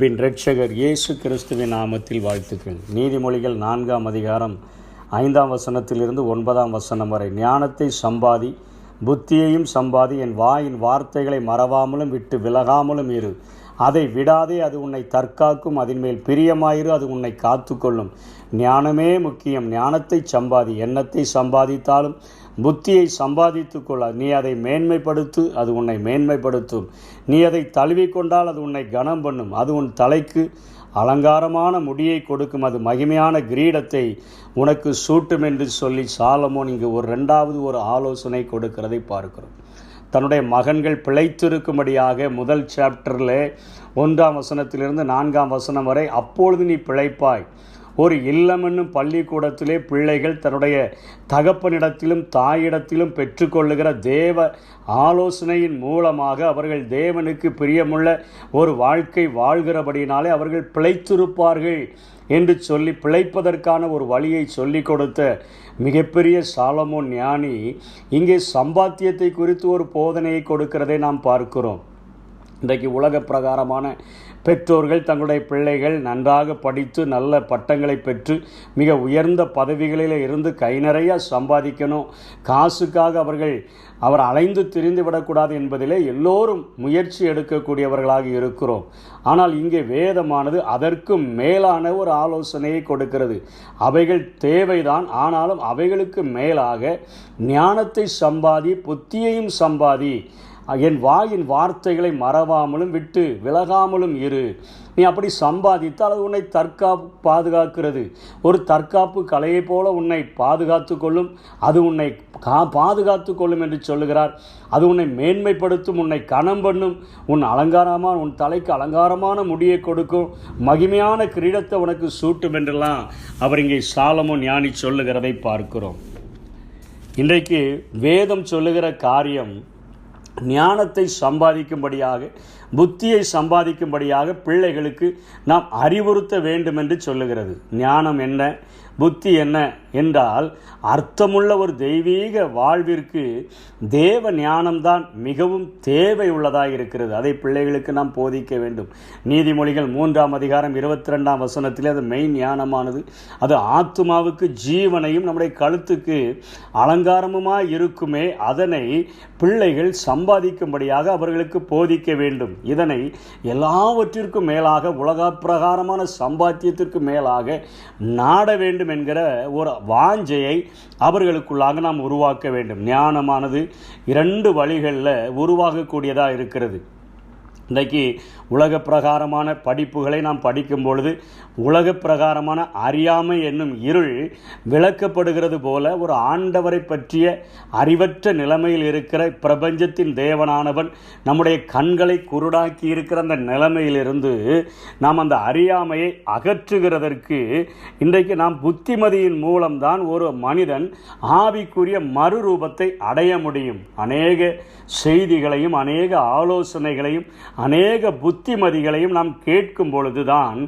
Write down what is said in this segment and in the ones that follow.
அன்பின் இரட்சகர் இயேசு கிறிஸ்துவின் நாமத்தில் வாழ்த்துக்கள். நீதிமொழிகள் 4ஆம் அதிகாரம் 5ஆம் வசனத்திலிருந்து 9ஆம் வசனம் வரை. ஞானத்தை சம்பாதி, புத்தியையும் சம்பாதி, என் வாயின் வார்த்தைகளை மறவாமலும் விட்டு விலகாமலும் இரு. அதை விடாதே, அது உன்னை தற்காக்கும். அதன் மேல் பிரியமாயிரு, அது உன்னை காத்துக்கொள்ளும். ஞானமே முக்கியம். ஞானத்தை சம்பாதி. எண்ணத்தை சம்பாதித்தாலும் புத்தியை சம்பாதித்துக்கொள்ள. நீ அதை மேன்மைப்படுத்து, அது உன்னை மேன்மைப்படுத்தும். நீ அதை தழுவிக்கொண்டால் அது உன்னை கனம் பண்ணும். அது உன் தலைக்கு அலங்காரமான முடியை கொடுக்கும். அது மகிமையான கிரீடத்தை உனக்கு சூட்டும் என்று சொல்லி சாலமோன் இங்கு ஒரு ஆலோசனை கொடுக்கிறதை பார்க்கிறோம். தன்னுடைய மகன்கள் பிழைத்திருக்கும்படியாக முதல் சாப்டரில் 1ஆம் வசனத்திலிருந்து 4ஆம் வசனம் வரை, அப்பொழுது நீ பிழைப்பாய். ஒரு இல்லம் என்னும் பள்ளிக்கூடத்திலே பிள்ளைகள் தன்னுடைய தகப்பனிடத்திலும் தாயிடத்திலும் பெற்றுக்கொள்ளுகிற தேவ ஆலோசனையின் மூலமாக அவர்கள் தேவனுக்கு பிரியமுள்ள ஒரு வாழ்க்கை வாழ்கிறபடினாலே அவர்கள் பிழைத்திருப்பார்கள் என்று சொல்லி பிழைப்பதற்கான ஒரு வழியை சொல்லிக் கொடுத்த மிகப்பெரிய சாலமோன் ஞானி இங்கே சம்பாத்தியத்தை குறித்து ஒரு போதனையை கொடுக்கிறதை நாம் பார்க்கிறோம். இன்றைக்கு உலக பிரகாரமான பெற்றோர்கள் தங்களுடைய பிள்ளைகள் நன்றாக படித்து நல்ல பட்டங்களை பெற்று மிக உயர்ந்த பதவிகளில் இருந்து கை நிறைய சம்பாதிக்கணும், காசுக்காக அவர் அலைந்து திரிந்து விடக்கூடாது என்பதிலே எல்லோரும் முயற்சி எடுக்கக்கூடியவர்களாக இருக்கிறோம். ஆனால் இங்கே வேதமானது அதற்கு மேலான ஒரு ஆலோசனையை கொடுக்கிறது. அவைகள் தேவைதான், ஆனாலும் அவைகளுக்கு மேலாக ஞானத்தை சம்பாதி, புத்தியையும் சம்பாதி, என் வாயின் வார்த்தைகளை மறவாமலும் விட்டு விலகாமலும் இரு. நீ அப்படி சம்பாதித்தால் அது உன்னை பாதுகாக்கிறது. ஒரு தற்காப்பு கலையை போல உன்னை பாதுகாத்து கொள்ளும். அது உன்னை பாதுகாத்து கொள்ளும் என்று சொல்லுகிறார். அது உன்னை மேன்மைப்படுத்தும், உன்னை கனம் பண்ணும், உன் தலைக்கு அலங்காரமான முடியை கொடுக்கும், மகிமையான கிரீடத்தை உனக்கு சூட்டும் என்றெல்லாம் அவர் இங்கே சாலமோன் ஞானி சொல்லுகிறதை பார்க்கிறோம். இன்றைக்கு வேதம் சொல்லுகிற காரியம் ஞானத்தை சம்பாதிக்கும்படியாக, புத்தியை சம்பாதிக்கும்படியாக பிள்ளைகளுக்கு நாம் அறிவுறுத்த வேண்டும் என்று சொல்லுகிறது. ஞானம் என்ன, புத்தி என்ன என்றால் அர்த்தமுள்ள ஒரு தெய்வீக வாழ்விற்கு தேவ ஞானம்தான் மிகவும் தேவை உள்ளதாக இருக்கிறது. அதை பிள்ளைகளுக்கு நாம் போதிக்க வேண்டும். நீதிமொழிகள் 3ஆம் அதிகாரம் 22ஆம் வசனத்திலே அது மெயின் ஞானமானது. அது ஆத்துமாவுக்கு ஜீவனையும் நம்முடைய கழுத்துக்கு அலங்காரமுமாய் இருக்குமே, அதனை பிள்ளைகள் சம்பாதிக்கும்படியாக அவர்களுக்கு போதிக்க வேண்டும். இதனை எல்லாவற்றிற்கும் மேலாக, உலக பிரகாரமான சம்பாத்தியத்திற்கு மேலாக நாட வேண்டும் என்கிற ஒரு வாஞ்சையை அவர்களுக்குள்ளாக நாம் உருவாக்க வேண்டும். ஞானமானது 2 வழிகளில் உருவாகக்கூடியதாக இருக்கிறது. இன்றைக்கு உலக பிரகாரமான படிப்புகளை நாம் படிக்கும் பொழுது உலக பிரகாரமான அறியாமை என்னும் இருள் விளக்கப்படுகிறது போல ஒரு ஆண்டவரை பற்றிய அறிவற்ற நிலைமையில் இருக்கிற பிரபஞ்சத்தின் தேவனானவன் நம்முடைய கண்களை குருடாக்கி இருக்கிற அந்த நிலைமையிலிருந்து நாம் அந்த அறியாமையை அகற்றுகிறதற்கு இன்றைக்கு நாம் புத்திமதியின் மூலம்தான் ஒரு மனிதன் ஆவிக்குரிய மறுரூபத்தை அடைய முடியும். அநேக செய்திகளையும் அநேக ஆலோசனைகளையும் அநேக புத்திமதிகளையும் நாம் கேட்கும் பொழுதுதான்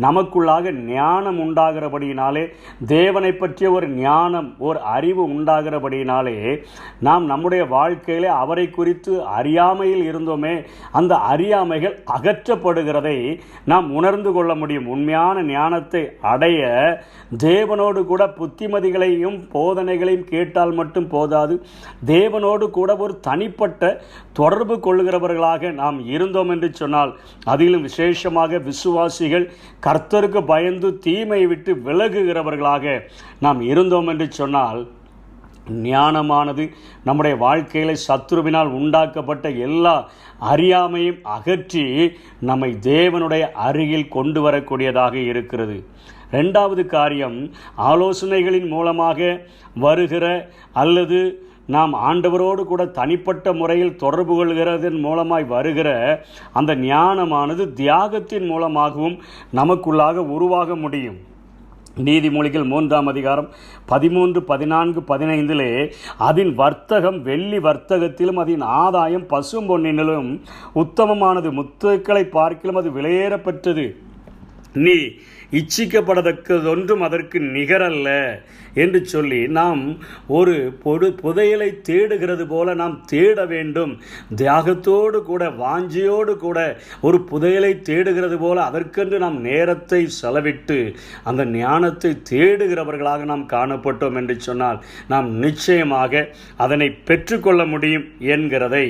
நமக்குள்ளாக ஞானம் உண்டாகிறபடியினாலே, தேவனை பற்றிய ஒரு ஞானம், ஒரு அறிவு உண்டாகிறபடியினாலே நாம் நம்முடைய வாழ்க்கையிலே அவரை குறித்து அறியாமையில் இருந்தோமே, அந்த அறியாமைகள் அகற்றப்படுகிறதை நாம் உணர்ந்து கொள்ள முடியும். உண்மையான ஞானத்தை அடைய தேவனோடு கூட புத்திமதிகளையும் போதனைகளையும் கேட்டால் மட்டும் போதாது, தேவனோடு கூட ஒரு தனிப்பட்ட தொடர்பு கொள்ளுகிறவர்களாக நாம் இருந்தோம் என்று சொன்னால், அதிலும் விசேஷமாக விசுவாசிகள் கர்த்தருக்கு பயந்து தீமையை விட்டு விலகுகிறவர்களாக நாம் இருந்தோம் என்று சொன்னால், ஞானமானது நம்முடைய வாழ்க்கையில் சத்துருவினால் உண்டாக்கப்பட்ட எல்லா அறியாமையும் அகற்றி நம்மை தேவனுடைய அருகில் கொண்டு வரக்கூடியதாக இருக்கிறது. 2வது காரியம், ஆலோசனைகளின் மூலமாக வருகிற அல்லது நாம் ஆண்டவரோடு கூட தனிப்பட்ட முறையில் தொடர்பு கொள்கிறதன் மூலமாய் வருகிற அந்த ஞானமானது தியாகத்தின் மூலமாகவும் நமக்குள்ளாக உருவாக முடியும். நீதிமொழிகள் 3ஆம் அதிகாரம் 13, 14, 15 அதன் வர்த்தகம் வெள்ளி வர்த்தகத்திலும் அதன் ஆதாயம் பசும் பொன்னிலும் உத்தமமானது, முத்துக்களை பார்க்கிலும் அது விலையேறப்பெற்றது. நீ இச்சிக்கப்படத்தக்கதொன்றும் அதற்கு நிகரல்ல என்று சொல்லி நாம் ஒரு புதையலை தேடுகிறது போல நாம் தேட வேண்டும். தியாகத்தோடு கூட வாஞ்சியோடு கூட ஒரு புதையலை தேடுகிறது போல அதற்கென்று நாம் நேரத்தை செலவிட்டு அந்த ஞானத்தை தேடுகிறவர்களாக நாம் காணப்பட்டோம் என்று சொன்னால் நாம் நிச்சயமாக அதனை பெற்றுக்கொள்ள முடியும் என்கிறதை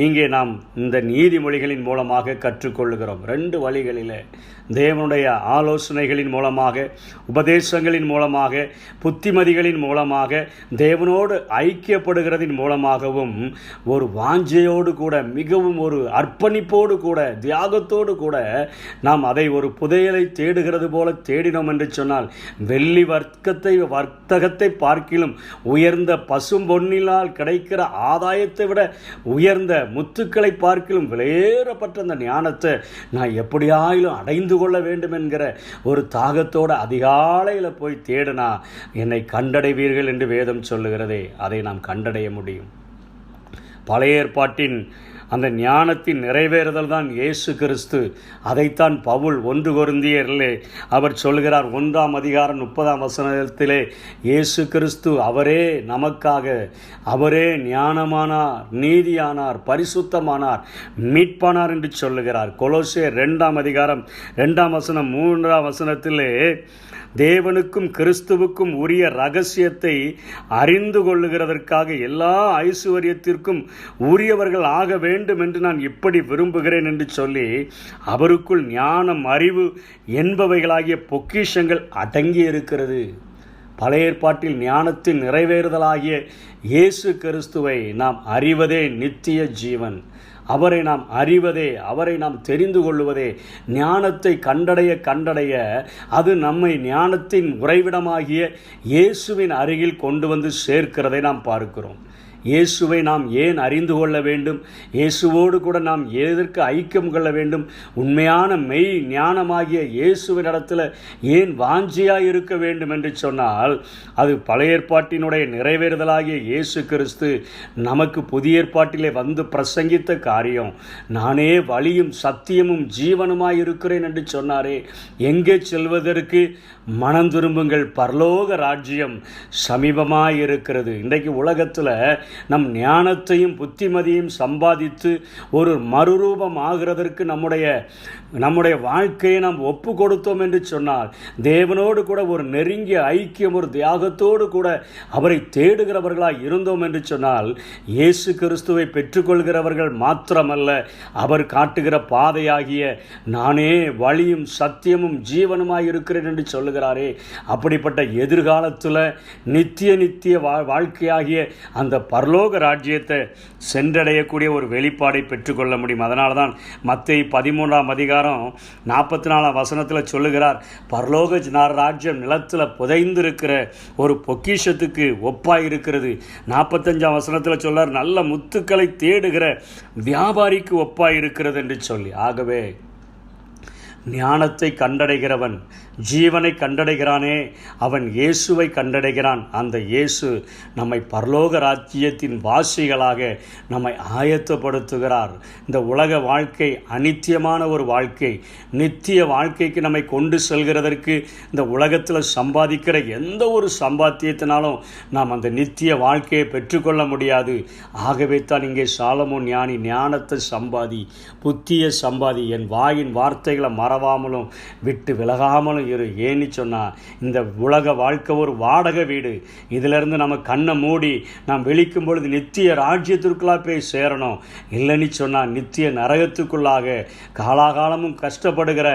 இங்கே நாம் இந்த நீதிமொழிகளின் மூலமாக கற்றுக்கொள்ளுகிறோம். 2 வழிகளில் தேவனுடைய ஆலோசனைகளின் மூலமாக, உபதேசங்களின் மூலமாக, புத்திமதிகளின் மூலமாக, தேவனோடு ஐக்கியப்படுகிறதின் மூலமாகவும் ஒரு வாஞ்சையோடு கூட மிகவும் ஒரு அர்ப்பணிப்போடு கூட தியாகத்தோடு கூட நாம் அதை ஒரு புதையலை தேடுகிறது போல தேடினோம் என்று சொன்னால் வெள்ளி வர்த்தகத்தை பார்க்கிலும் உயர்ந்த பசும்பொன்னினால் கிடைக்கிற ஆதாயத்தை விட உயர்ந்த முத்துக்களை பார்க்கிலும் விலையேறப்பட்ட அந்த ஞானத்தை நான் எப்படியாயிலும் அடைந்து கொள்ள வேண்டும் என்கிற ஒரு தாகத்தோடு அதிகாலையில் போய் தேடினா என்னை கண்டடைவீர்கள் என்று வேதம் சொல்லுகிறதே, அதை நாம் கண்டடைய முடியும். பழைய ஏற்பாட்டின் அந்த ஞானத்தின் நிறைவேறுதல் தான் இயேசு கிறிஸ்து. அதைத்தான் பவுல் 1 கொரிந்தியரிலே அவர் சொல்கிறார் 1ஆம் அதிகாரம் 30ஆம் வசனத்திலே, இயேசு கிறிஸ்து அவரே நமக்காக, அவரே ஞானமானார், நீதியானார், பரிசுத்தமானார், மீட்பானார் என்று சொல்லுகிறார். கொலோசியர் 2ஆம் அதிகாரம் 2ஆம் வசனம் 3ஆம் வசனத்திலே, தேவனுக்கும் கிறிஸ்துவுக்கும் உரிய இரகசியத்தை அறிந்து கொள்ளுகிறதற்காக எல்லா ஐசுவரியத்திற்கும் உரியவர்கள் ஆக வேண்டும் என்று நான் இப்படி விரும்புகிறேன் என்று சொல்லி அவருக்குள் ஞானம், அறிவு என்பவைகளாகிய பொக்கிஷங்கள் அடங்கி இருக்கிறது. பழைய ஏற்பாட்டில் ஞானத்தின் நிறைவேறுதலாகிய இயேசு கிறிஸ்துவை நாம் அறிவதே நித்திய ஜீவன். அவரை நாம் அறிவதே, அவரை நாம் தெரிந்து கொள்வதே, ஞானத்தை கண்டடைய அது நம்மை ஞானத்தின் உறைவிடமாகிய இயேசுவின் அருகில் கொண்டு வந்து சேர்க்கிறதை நாம் பார்க்கிறோம். இயேசுவை நாம் ஏன் அறிந்து கொள்ள வேண்டும்? இயேசுவோடு கூட நாம் எதற்கு ஐக்கியம் கொள்ள வேண்டும்? உண்மையான மெய் ஞானமாகிய இயேசுவினிடத்தில் ஏன் வாஞ்சியாய் இருக்க வேண்டும் என்று சொன்னால் அது பழைய ஏற்பாட்டினுடைய நிறைவேறுதலாகிய இயேசு கிறிஸ்து நமக்கு புதிய ஏற்பாட்டிலே வந்து பிரசங்கித்த காரியம். நானே வழியும் சத்தியமும் ஜீவனுமாய் இருக்கிறேன் என்று சொன்னாரே. எங்கே செல்வதற்கு? மனம் திரும்புங்கள், பரலோக ராஜ்யம் சமீபமாய் இருக்கிறது. இன்றைக்கு உலகத்தில் நம் ஞானத்தையும் புத்திமதியையும் சம்பாதித்து ஒரு மறுரூபம் ஆகிறதற்கு நம்முடைய வாழ்க்கையை நாம் ஒப்பு கொடுத்தோம் என்று சொன்னால் தேவனோடு கூட ஒரு நெருங்கிய ஐக்கியம், ஒரு தியாகத்தோடு கூட அவரை தேடுகிறவர்களாக இருந்தோம் என்று சொன்னால் இயேசு கிறிஸ்துவை பெற்றுக்கொள்கிறவர்கள் மாத்திரமல்ல, அவர் காட்டுகிற பாதையாகிய நானே வழியும் சத்தியமும் ஜீவனுமாய் இருக்கிறேன் என்று சொல்லுகிறாரே, அப்படிப்பட்ட எதிர்காலத்தில் நித்திய வாழ்க்கையாகிய அந்த பரலோக ராஜ்யத்தை சென்றடையக்கூடிய ஒரு வெளிப்பாடை பெற்றுக்கொள்ள முடியும். அதனால தான் மத்தேயு 13ஆம் அதிகாரம் 44ஆம் வசனத்தில் சொல்லுகிறார், பரலோக ராஜ்யம் நிலத்தில் புதைந்திருக்கிற ஒரு பொக்கிஷத்துக்கு ஒப்பாய் இருக்கிறது. 45ஆம் வசனத்தில் சொல்றார், நல்ல முத்துக்களை தேடுகிற வியாபாரிக்கு ஒப்பாய் இருக்கிறது என்று சொல்லி. ஆகவே ஞானத்தை கண்டடைகிறவன் ஜீவனை கண்டடைகிறானே, அவன் இயேசுவை கண்டடைகிறான். அந்த இயேசு நம்மை பரலோக ராஜ்யத்தின் வாசிகளாக நம்மை ஆயத்தப்படுத்துகிறார். இந்த உலக வாழ்க்கை அநித்தியமான ஒரு வாழ்க்கை. நித்திய வாழ்க்கைக்கு நம்மை கொண்டு செல்கிறதற்கு இந்த உலகத்தில் சம்பாதிக்கிற எந்த ஒரு சம்பாத்தியத்தினாலும் நாம் அந்த நித்திய வாழ்க்கையை பெற்றுக்கொள்ள முடியாது. ஆகவே தான் இங்கே சாலமோன் ஞானி ஞானத்தை சம்பாதி, புத்தியை சம்பாதி, என் வாயின் வார்த்தைகளை மறவாமலும் விட்டு விலகாமலும் இரு. ஏன்னு சொன்னால் இந்த உலக வாழ்க்கை ஒரு வாடகை வீடு. இதிலிருந்து நம்ம கண்ணை மூடி நாம் வெளிக்கும் பொழுது நித்திய ராஜ்யத்திற்குள்ளாக போய் சேரணும். இல்லைன்னு சொன்னால் நித்திய நரகத்துக்குள்ளாக காலாகாலமும் கஷ்டப்படுகிற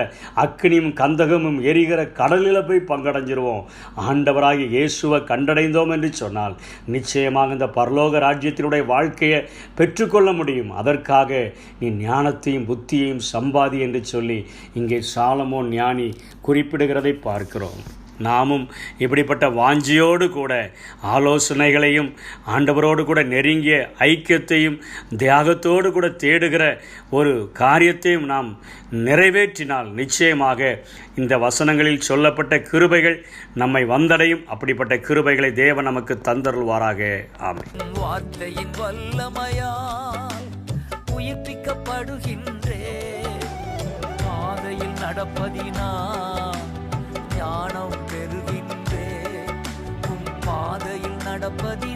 அக்னியும் கந்தகமும் எரிகிற கடலில் போய் பங்கடைஞ்சிருவோம். ஆண்டவராகிய இயேசுவை கண்டடைந்தோம் என்று சொன்னால் நிச்சயமாக இந்த பரலோக ராஜ்யத்தினுடைய வாழ்க்கையை பெற்றுக்கொள்ள முடியும். அதற்காக நீ ஞானத்தையும் புத்தியையும் சம்பாதி என்று சொல்லி இங்கே சாலமோன் ஞானி குறிப்பிடுகிறதை பார்க்கிறோம். நாமும் இப்படிப்பட்ட வாஞ்சியோடு கூட ஆலோசனைகளையும் ஆண்டவரோடு கூட நெருங்கிய ஐக்கியத்தையும் தியாகத்தோடு கூட தேடுகிற ஒரு காரியத்தையும் நாம் நிறைவேற்றினால் நிச்சயமாக இந்த வசனங்களில் சொல்லப்பட்ட கிருபைகள் நம்மை வந்தடையும். அப்படிப்பட்ட கிருபைகளை தேவன் நமக்கு தந்தருள்வாராக. ஆமென். வார்த்தையின் வல்லமையால் உயிர்ப்பிக்கப்படுகின்றே, பாதையில் நடப்பதினால் ஞானம் பெறுகின்றேன் உம் பாதையில் நடப்பதில்